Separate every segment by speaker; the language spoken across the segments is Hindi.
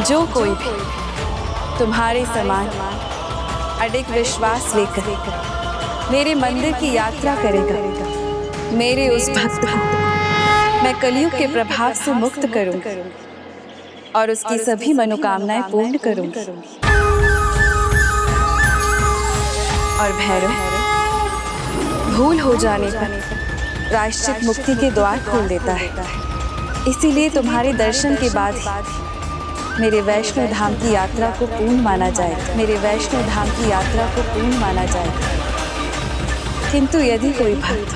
Speaker 1: जो कोई भी तुम्हारे समान अडिग विश्वास लेकर मेरे मंदिर की यात्रा करेगा, मेरे उस भक्त को मैं कलयुग के प्रभाव से मुक्त करूंगी और उसकी सभी मनोकामनाएं पूर्ण करूंगी। और भैरव भूल हो जाने पर प्रायश्चित मुक्ति के द्वार खोल देता है। इसीलिए तुम्हारे दर्शन के बाद ही मेरे वैष्णो धाम की यात्रा को पूर्ण माना जाएगा, मेरे वैष्णो धाम की यात्रा को पूर्ण माना जाएगा। किंतु यदि कोई भक्त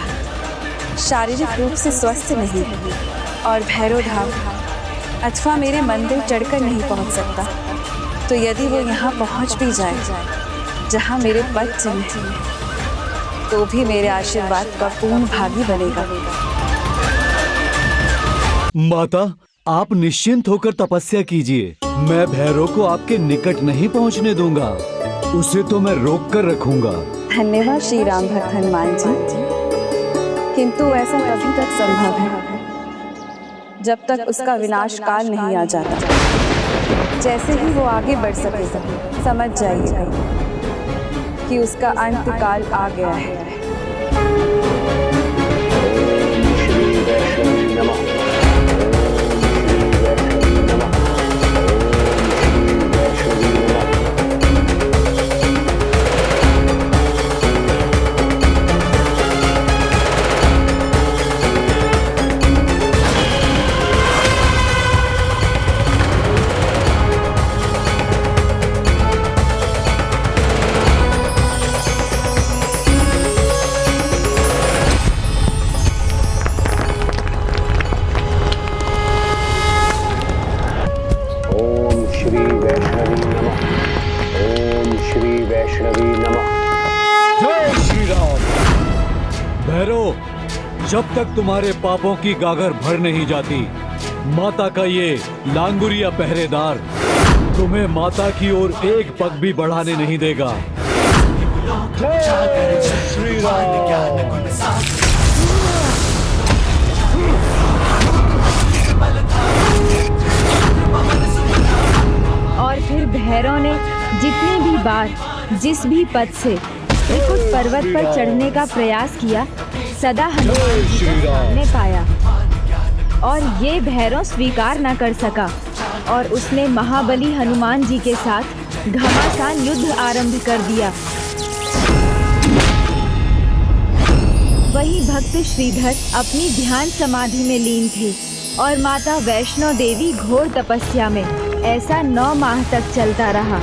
Speaker 1: शारीरिक रूप से स्वस्थ नहीं है और भैरव धाम अथवा मेरे मंदिर चढ़कर नहीं पहुंच सकता, तो यदि वो यहाँ पहुंच भी जाए जहाँ मेरे पद चिन्ह हैं, तो भी मेरे आशीर्वाद का पूर्ण भागी बनेगा।
Speaker 2: माता, आप निश्चिंत होकर तपस्या कीजिए। मैं भैरव को आपके निकट नहीं पहुंचने दूंगा, उसे तो मैं रोक कर रखूंगा।
Speaker 1: धन्यवाद श्री राम भक्त हनुमान जी, किंतु ऐसा तभी तक संभव है जब तक उसका विनाश काल नहीं आ जाता। जैसे ही वो आगे बढ़ सकेगा, समझ जाइएगा कि उसका अंत काल आ गया है।
Speaker 2: भैरव, जब तक तुम्हारे पापों की गागर भर नहीं जाती, माता का ये लांगुरिया पहरेदार तुम्हें माता की ओर एक पग भी बढ़ाने नहीं देगा। श्री राम।
Speaker 3: और फिर भैरव ने जितनी भी बार जिस भी पद से त्रिकुट पर्वत पर चढ़ने का प्रयास किया, सदा हनुमान जी को सामने पाया और ये भैरव स्वीकार न कर सका और उसने महाबली हनुमान जी के साथ घमासान युद्ध आरंभ कर दिया। वही भक्त श्रीधर अपनी ध्यान समाधि में लीन थे और माता वैष्णो देवी घोर तपस्या में। ऐसा 9 माह तक चलता रहा।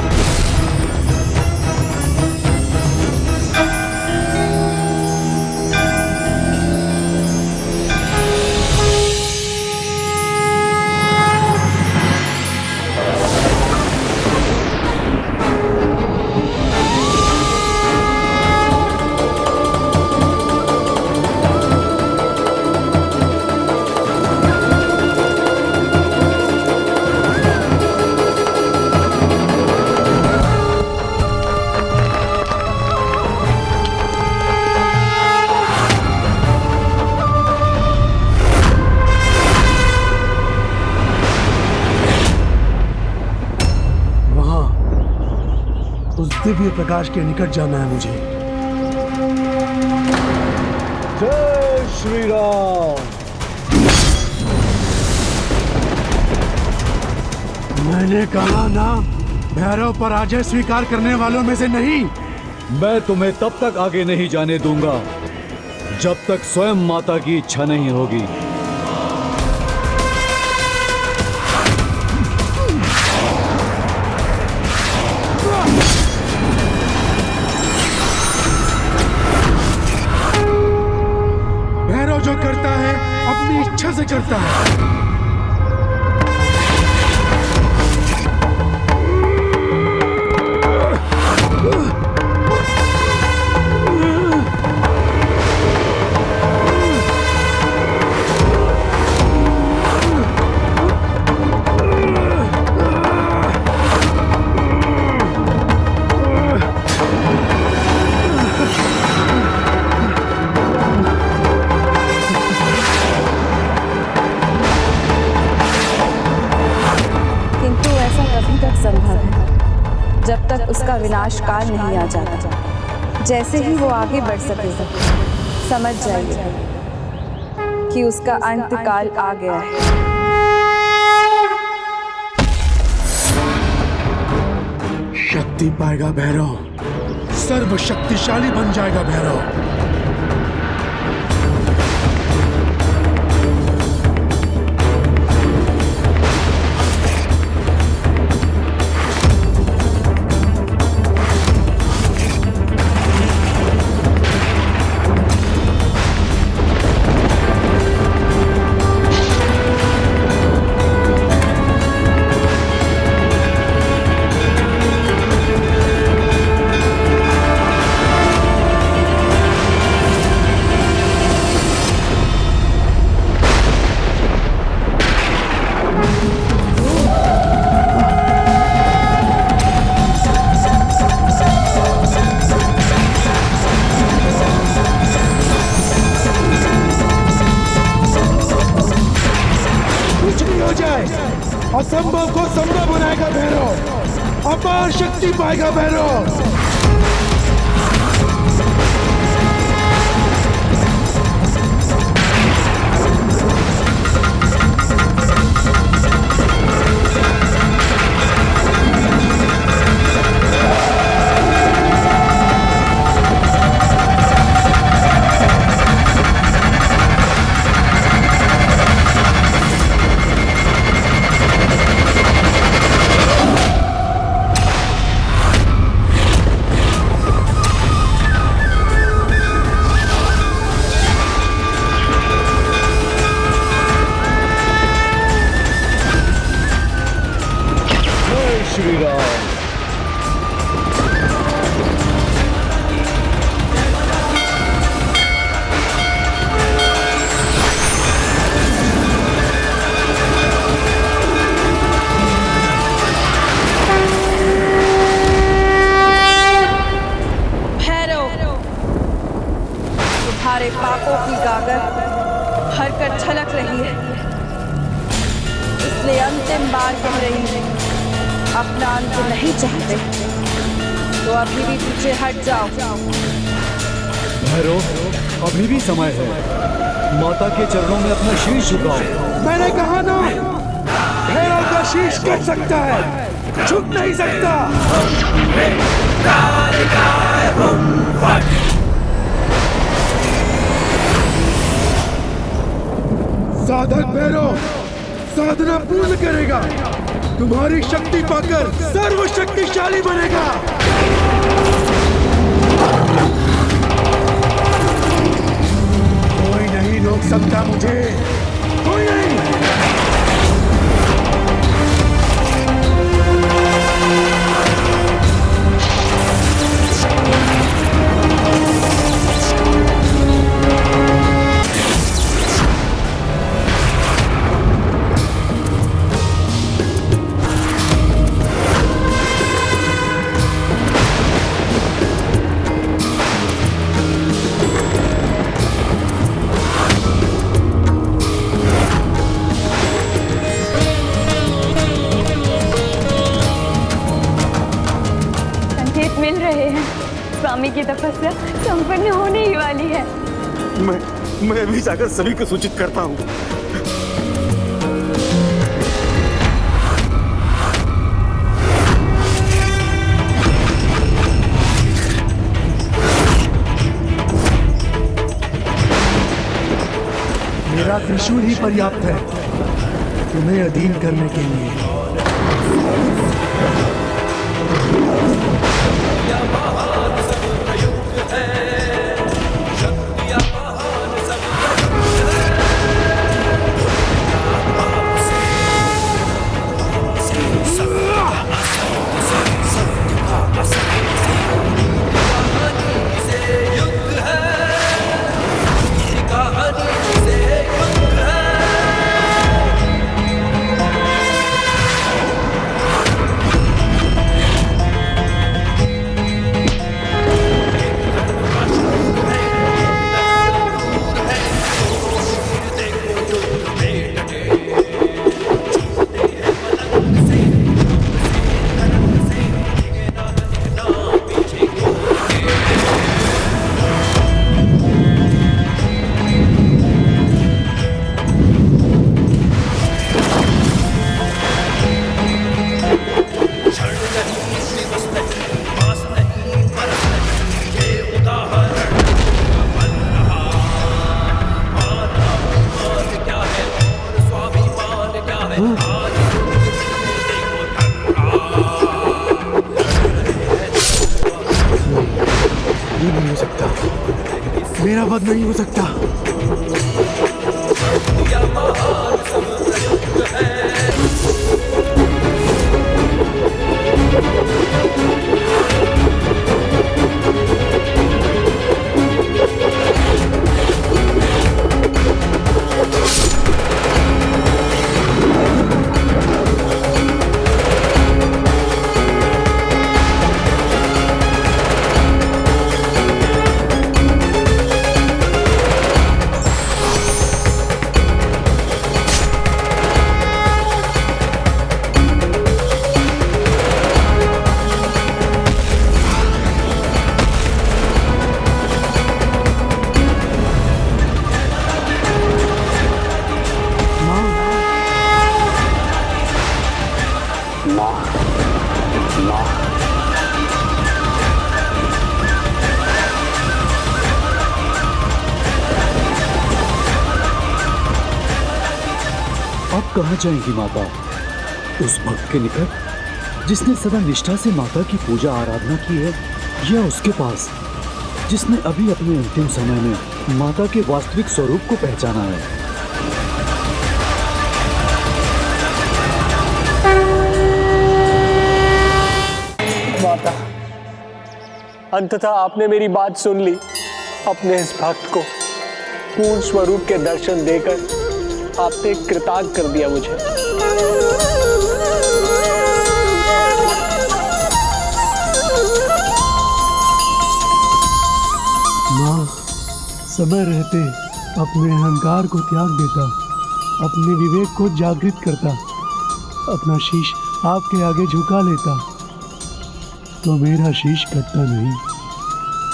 Speaker 4: दिव्य प्रकाश के निकट जाना है मुझे।
Speaker 2: जय श्री राम।
Speaker 4: मैंने कहा ना, भैरव पराजय स्वीकार करने वालों में से नहीं।
Speaker 2: मैं तुम्हें तब तक आगे नहीं जाने दूंगा जब तक स्वयं माता की इच्छा नहीं होगी।
Speaker 4: जो करता है अपनी इच्छा से करता है।
Speaker 1: तभी तक संभव है जब तक उसका विनाश काल नहीं आ जाता। जैसे ही वो आगे बढ़ सकेगा, समझ जाइए कि उसका अंत काल आ गया है।
Speaker 4: शक्ति पाएगा भैरव, सर्वशक्तिशाली बन जाएगा भैरव। असंभव को संभव बनाएगा भैरव, अपार शक्ति पाएगा भैरव।
Speaker 2: श्री राम।
Speaker 1: भैरव, तुम्हारे पापों की गागर भरकर छलक रही है, इसलिए अंतिम बार कह रही है, अपना अंत नहीं चाहते तो अभी भी पीछे हट जाओ।
Speaker 2: भैरव, अभी भी समय है, माता के चरणों में अपना शीश झुकाओ।
Speaker 4: मैंने कहा ना, भैरव का शीश कट सकता है, झुक नहीं सकता। साधक भैरव साधना पूर्ण करेगा, तुम्हारी शक्ति पाकर सर्वशक्तिशाली बनेगा। कोई नहीं रोक सकता मुझे, कोई नहीं।
Speaker 3: मिल रहे हैं, स्वामी की तपस्या संपन्न होने ही वाली है।
Speaker 5: मैं भी जाकर सभी को सूचित करता हूँ।
Speaker 4: मेरा त्रिशूल ही पर्याप्त है तुम्हें अधीन करने के लिए। मेरा वध नहीं हो सकता।
Speaker 2: अब कहाँ जाएंगी माता? उस भक्त के निकट जिसने सदा निष्ठा से माता की पूजा आराधना की है, या उसके पास जिसने अभी अपने अंतिम समय में माता के वास्तविक स्वरूप को पहचाना है?
Speaker 6: माता, अंततः आपने मेरी बात सुन ली। अपने इस भक्त को पूर्ण स्वरूप के दर्शन देकर आपने कृतार्थ कर दिया मुझे।
Speaker 4: माँ, समय रहते अपने अहंकार को त्याग देता, अपने विवेक को जागृत करता, अपना शीश आपके आगे झुका लेता, तो मेरा शीश कटता नहीं।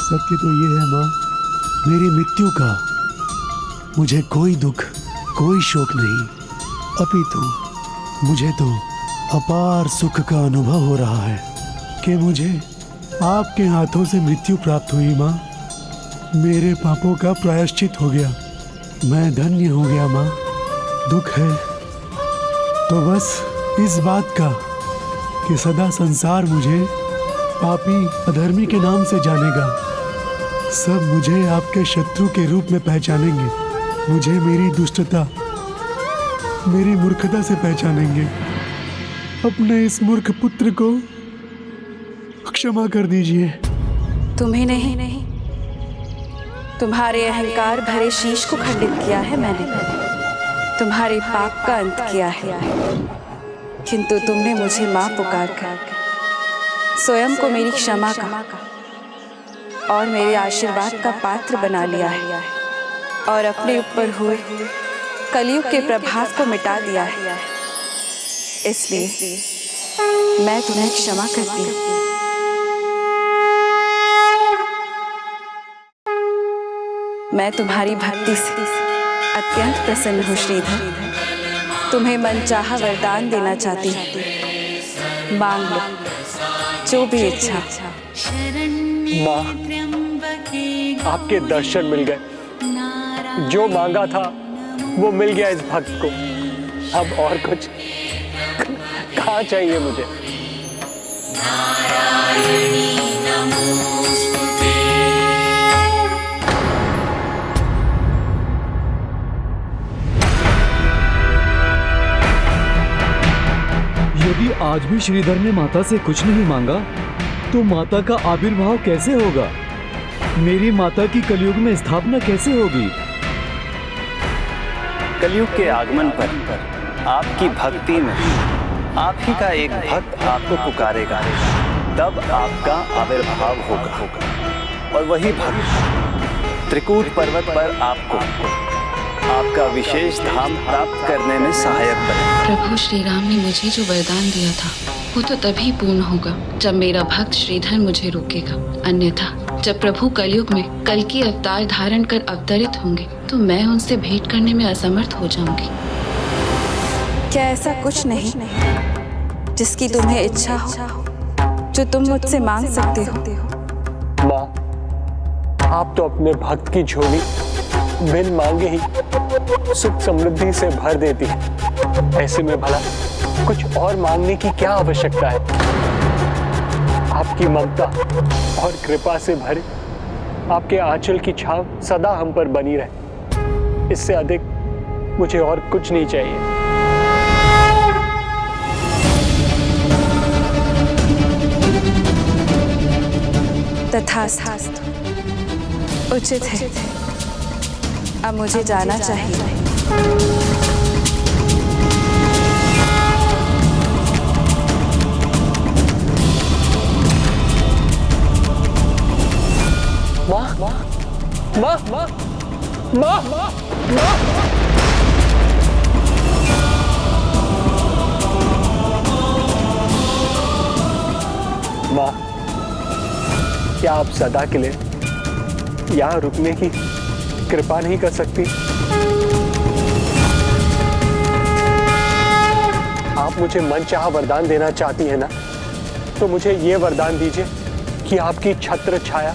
Speaker 4: सत्य तो ये है माँ, मेरी मृत्यु का मुझे कोई दुख, कोई शोक नहीं, अपितु मुझे तो अपार सुख का अनुभव हो रहा है कि मुझे आपके हाथों से मृत्यु प्राप्त हुई। माँ, मेरे पापों का प्रायश्चित हो गया, मैं धन्य हो गया। माँ, दुख है तो बस इस बात का कि सदा संसार मुझे पापी अधर्मी के नाम से जानेगा। सब मुझे आपके शत्रु के रूप में पहचानेंगे, मुझे मेरी दुष्टता, मेरी मूर्खता से पहचानेंगे। अपने इस मूर्ख पुत्र को क्षमा कर दीजिए।
Speaker 1: तुम्हें नहीं, तुम्हारे अहंकार भरे शीश को खंडित किया है मैंने, तुम्हारे पाप का अंत किया है। किंतु तुमने मुझे माँ पुकार कर स्वयं को मेरी क्षमा का और मेरे आशीर्वाद का पात्र बना लिया है और अपने ऊपर हुए कलयुग के प्रभाव को मिटा दिया है। इसलिए मैं तुम्हें क्षमा करती हूँ। मैं तुम्हारी भक्ति से अत्यंत प्रसन्न हूँ श्रीधर। तुम्हें मनचाहा वरदान देना चाहती हूँ, मांग लो जो भी इच्छा।
Speaker 6: माँ, आपके दर्शन मिल गए, जो मांगा था वो मिल गया इस भक्त को। अब और कुछ कहाँ चाहिए मुझे?
Speaker 2: यदि आज भी श्रीधर ने माता से कुछ नहीं मांगा तो माता का आविर्भाव कैसे होगा? मेरी माता की कलयुग में स्थापना कैसे होगी?
Speaker 7: कलयुग के आगमन पर आपकी भक्ति में आप ही का एक भक्त आपको पुकारेगा, तब आपका आविर्भाव होगा और वही भक्त त्रिकूट पर्वत पर आपको आपका विशेष धाम प्राप्त करने में सहायक बने।
Speaker 8: प्रभु श्री राम ने मुझे जो वरदान दिया था वो तो तभी पूर्ण होगा जब मेरा भक्त श्रीधर मुझे रोकेगा। अन्यथा जब प्रभु कलयुग में कल की अवतार धारण कर अवतरित होंगे तो मैं उनसे भेंट करने में असमर्थ हो जाऊंगी।
Speaker 1: क्या ऐसा कुछ नहीं जिसकी तुम्हें इच्छा हो, जो तुम मुझसे मांग सकते हो?
Speaker 6: माँ, आप तो अपने भक्त की झोली बिन मांगे ही सुख समृद्धि से भर देती है। ऐसे में भला कुछ और मांगने की क्या आवश्यकता है? आपकी ममता और कृपा से भरे आपके आंचल की छाव सदा हम पर बनी रहे। इससे अधिक मुझे और कुछ नहीं चाहिए।
Speaker 1: तथास्तु, उचित है। अब मुझे जाना चाहिए।
Speaker 6: माँ, माँ, माँ, माँ, माँ, माँ, माँ। माँ, क्या आप सदा के लिए यहाँ रुकने की कृपा नहीं कर सकती? आप मुझे मनचाहा वरदान देना चाहती हैं ना, तो मुझे ये वरदान दीजिए कि आपकी छत्र छाया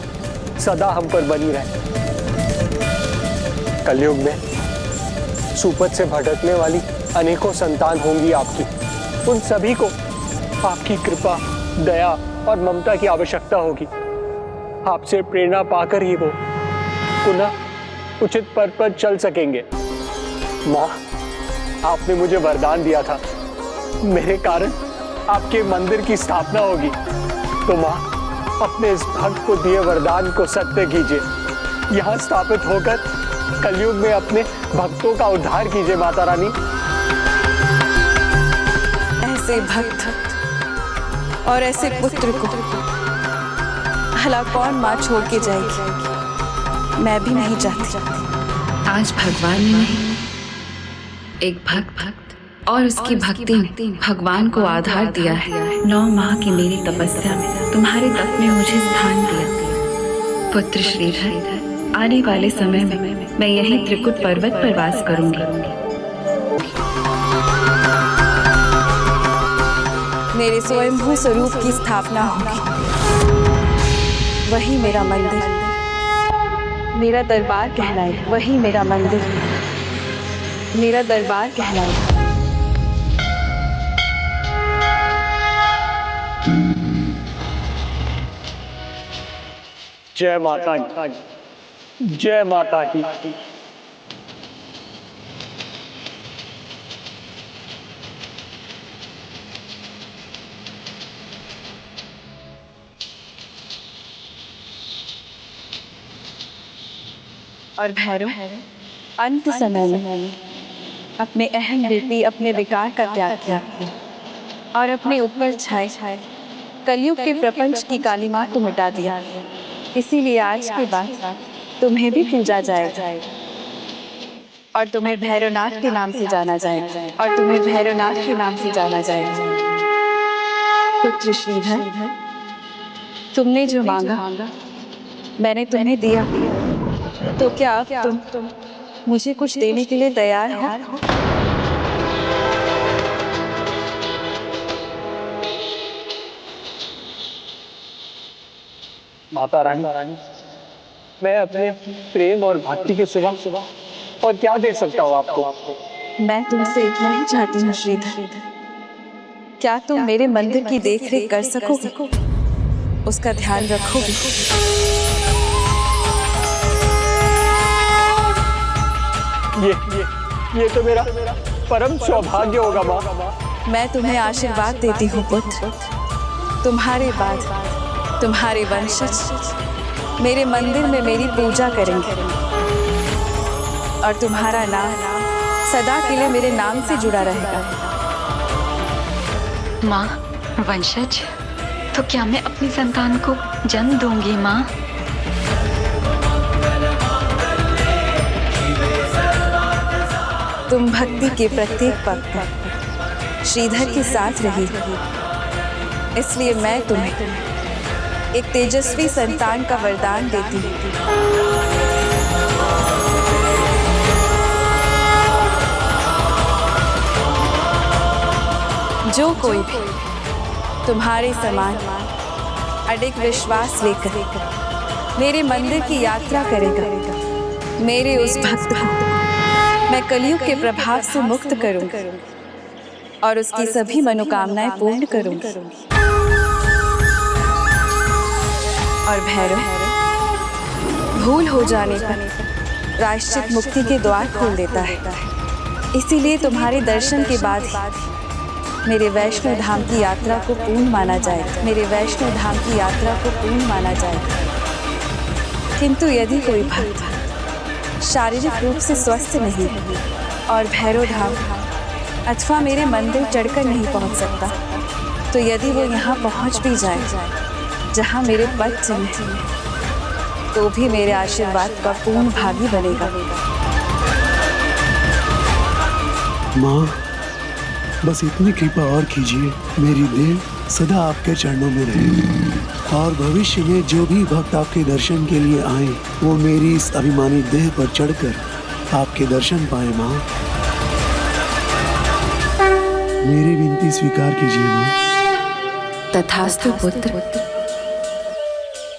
Speaker 6: सदा हम पर बनी रहे। कलयुग में सुपथ से भटकने वाली अनेकों संतान होंगी आपकी। उन सभी को आपकी कृपा, दया और ममता की आवश्यकता होगी। आपसे प्रेरणा पाकर ही वो पुनः उचित पद पर चल सकेंगे। माँ, आपने मुझे वरदान दिया था, मेरे कारण आपके मंदिर की स्थापना होगी। तो माँ, अपने इस भक्त को दिए वरदान को सत्य कीजिए। यहाँ स्थापित होकर कलयुग में अपने भक्तों का उद्धार कीजिए माता रानी।
Speaker 1: ऐसे भक्त और ऐसे पुत्र को भला कौन माँ छोड़ के जाएगी? मैं भी नहीं चाहती।
Speaker 8: आज भगवान ने नहीं, एक भक्त और उसकी भक्ति ने भगवान को आधार दिया है। 9 माह की मेरी तपस्या में तुम्हारे तप में मुझे स्थान दिया। पुत्र श्रीधर, आने वाले समय में मैं यही त्रिकुट पर्वत पर वास करूंगी।
Speaker 1: मेरे स्वयंभू स्वरूप की स्थापना होगी। वही मेरा मंदिर, मेरा दरबार कहलाए। वही मेरा मंदिर, मेरा दरबार कहलाए।
Speaker 6: जय माता की, जय माता की।
Speaker 1: और भैरव अंत समय में अपने अहम वृत्ति, अपने विकार का त्याग किया और अपने ऊपर छाए कलयुग के प्रपंच की कालीमा को मिटा दिया। इसीलिए आज के बाद तुम्हें भी पूजा जाएगा और तुम्हें भैरवनाथ के नाम से जाना जाएगा। और तुम्हें भैरवनाथ के नाम से जाना जाएगा। पुत्र श्रीधर, तुमने जो मांगा मैंने तुम्हें दिया। तो क्या अब तुम मुझे कुछ देने के लिए तैयार हो?
Speaker 6: माता रानी, मैं अपने प्रेम और भक्ति के सिवा और क्या दे सकता हूँ आपको?
Speaker 1: मैं तुमसे इतना ही चाहती हूँ श्रीधर। क्या तुम मेरे मंदिर की देखरेख कर सकोगे? उसका ध्यान रखोगे?
Speaker 6: ये तो मेरा परम सौभाग्य होगा माँ।
Speaker 1: मैं तुम्हें आशीर्वाद देती हूँ पुत्र। तुम्हारे बाद तुम्हारे वंशज मेरे मंदिर में मेरी पूजा करेंगे और तुम्हारा नाम सदा के लिए मेरे नाम से जुड़ा रहेगा।
Speaker 9: माँ, वंशज? तो क्या मैं अपनी संतान को जन्म दूंगी माँ?
Speaker 1: तुम भक्ति के प्रत्येक पग पर श्रीधर के साथ रही, इसलिए मैं तुम्हें एक तेजस्वी संतान का वरदान देती हूँ। जो कोई भी तुम्हारे समान अडिग विश्वास लेकर मेरे मंदिर की यात्रा करेगा, मेरे उस भक्त को मैं कलयुग के प्रभाव से मुक्त करूंगी और उसकी सभी मनोकामनाएं पूर्ण करूंगी। और भैरव भूल हो जाने पर प्रायश्चित मुक्ति के द्वार खोल देता है। इसीलिए तुम्हारे दर्शन के बाद ही मेरे वैष्णो धाम की यात्रा को पूर्ण माना जाएगा। मेरे वैष्णो धाम की यात्रा को पूर्ण माना जाएगा। किंतु यदि कोई भक्त शारीरिक रूप से स्वस्थ नहीं और भैरव धाम अथवा मेरे मंदिर चढ़कर नहीं पहुंच सकता, तो यदि वो यहाँ पहुंच भी जाए जहाँ मेरे पद चिन्ह, तो भी मेरे आशीर्वाद का पूर्ण भागी बनेगा।
Speaker 4: माँ, बस इतनी कृपा और कीजिए, मेरी देह सदा आपके चरणों में रहे और भविष्य में जो भी भक्त आपके दर्शन के लिए आए वो मेरी इस अभिमानी देह पर चढ़कर आपके दर्शन पाए। माँ, मेरी विनती स्वीकार कीजिए। माँ,
Speaker 8: तथास्तु पुत्र।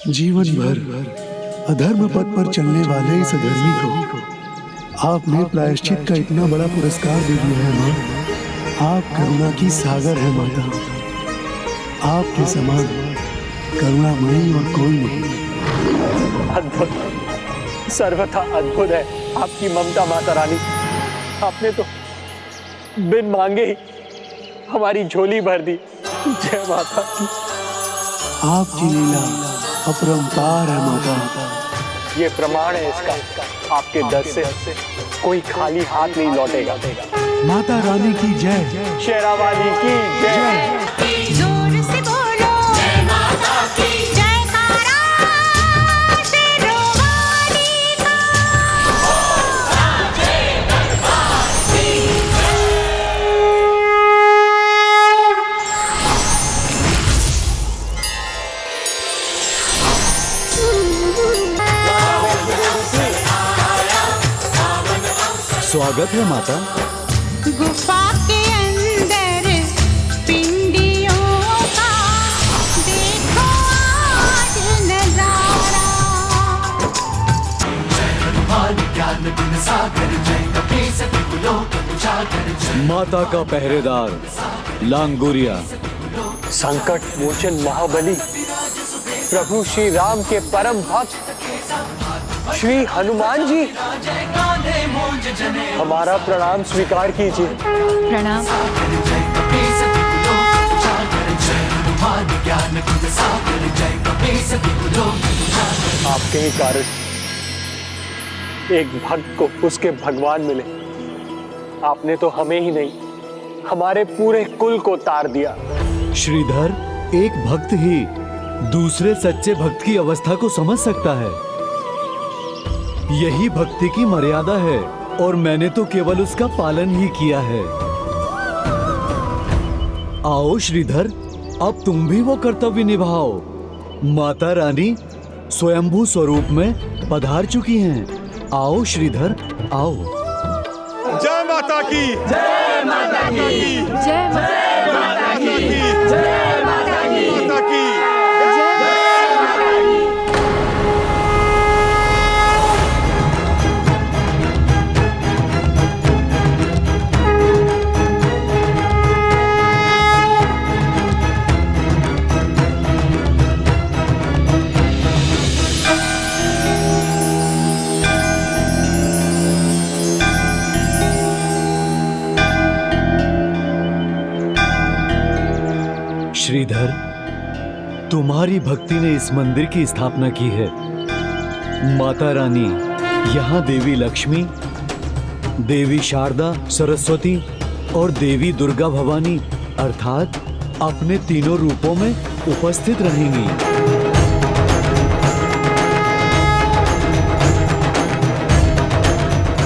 Speaker 4: जीवन भर अधर्म पथ पर चलने वाले इस अधर्मी को आपने प्रायश्चित का इतना बड़ा पुरस्कार दे दिया है। माँ, आप करुणा की सागर है माता। आपके समान करुणामयी और कोई नहीं।
Speaker 6: अद्भुत, सर्वथा अद्भुत है आपकी ममता माता रानी। आपने तो बिन मांगे ही हमारी झोली भर दी। जय माता की।
Speaker 4: आपकी लीला अपरंपार है माता।
Speaker 6: ये प्रमाण है इसका, आपके दर से कोई खाली हाथ नहीं लौटेगा।
Speaker 4: माता रानी की जय।
Speaker 6: शेरावाली की जय।
Speaker 10: जोर से बोलो जय माता की जयकारा शेरोवाली का।
Speaker 2: स्वागत है माता।
Speaker 10: गुफा के अंदर पिंडियों का देखो आज नजारा।
Speaker 2: माता का पहरेदार लांगुरिया।
Speaker 6: संकट मोचन महाबली प्रभु श्री राम के परम भक्त श्री हनुमान जी, हमारा प्रणाम स्वीकार कीजिए।
Speaker 9: प्रणाम।
Speaker 6: आपके ही कारण एक भक्त को उसके भगवान मिले। आपने तो हमें ही नहीं, हमारे पूरे कुल को तार दिया।
Speaker 2: श्रीधर, एक भक्त ही दूसरे सच्चे भक्त की अवस्था को समझ सकता है। यही भक्ति की मर्यादा है और मैंने तो केवल उसका पालन ही किया है। आओ श्रीधर, अब तुम भी वो कर्तव्य निभाओ। माता रानी स्वयंभू स्वरूप में पधार चुकी हैं। आओ श्रीधर, आओ।
Speaker 5: जय माता की। जय माता की।
Speaker 3: जय
Speaker 5: माता की। जय माता की।
Speaker 2: श्रीधर, तुम्हारी भक्ति ने इस मंदिर की स्थापना की है। माता रानी यहाँ देवी लक्ष्मी, देवी शारदा, सरस्वती और देवी दुर्गा भवानी अर्थात अपने तीनों रूपों में उपस्थित रहेंगी।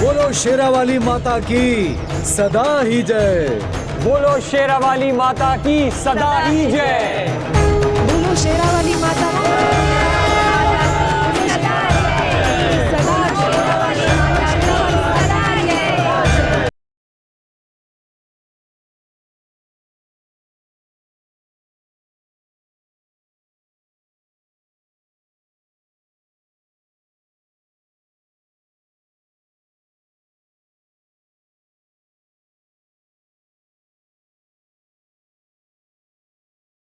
Speaker 2: बोलो शेरावाली माता की सदा ही जय।
Speaker 6: बोलो शेरावाली माता की सदा ही जय।